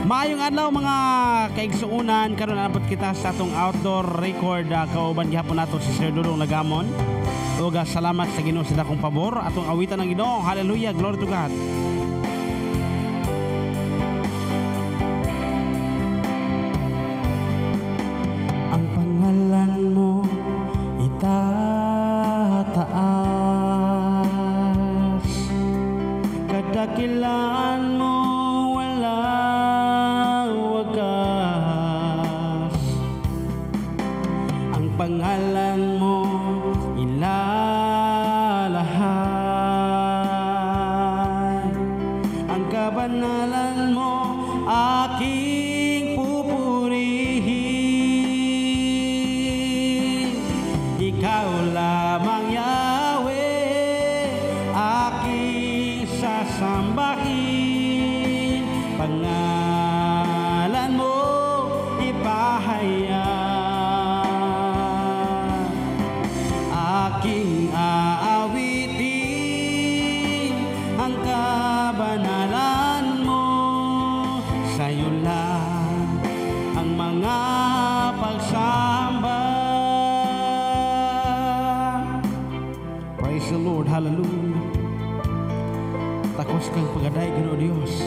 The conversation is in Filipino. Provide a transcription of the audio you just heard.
Maayong adlaw mga kaigsuunan, karon na kita sa atong outdoor record kauban gihapon nato si Sir Dudong Lagamon. Ug salamat sa Ginoo sa dakong pabor atong awitan ng Ginoo. Hallelujah, glory to God. Ang pangalan mo itataas, kadakilaan mo pangalan mo ilalahan, ang kabanalan mo aking pupurihin. Ikaw lamang Yahweh aking sasambahin, pangalan mo ipahayag. Aking aawitin ang kabanalan mo, sa'yo lang ang mga pagsamba. Praise the Lord, hallelujah. Takos kang pagaday, Ginoo Dios.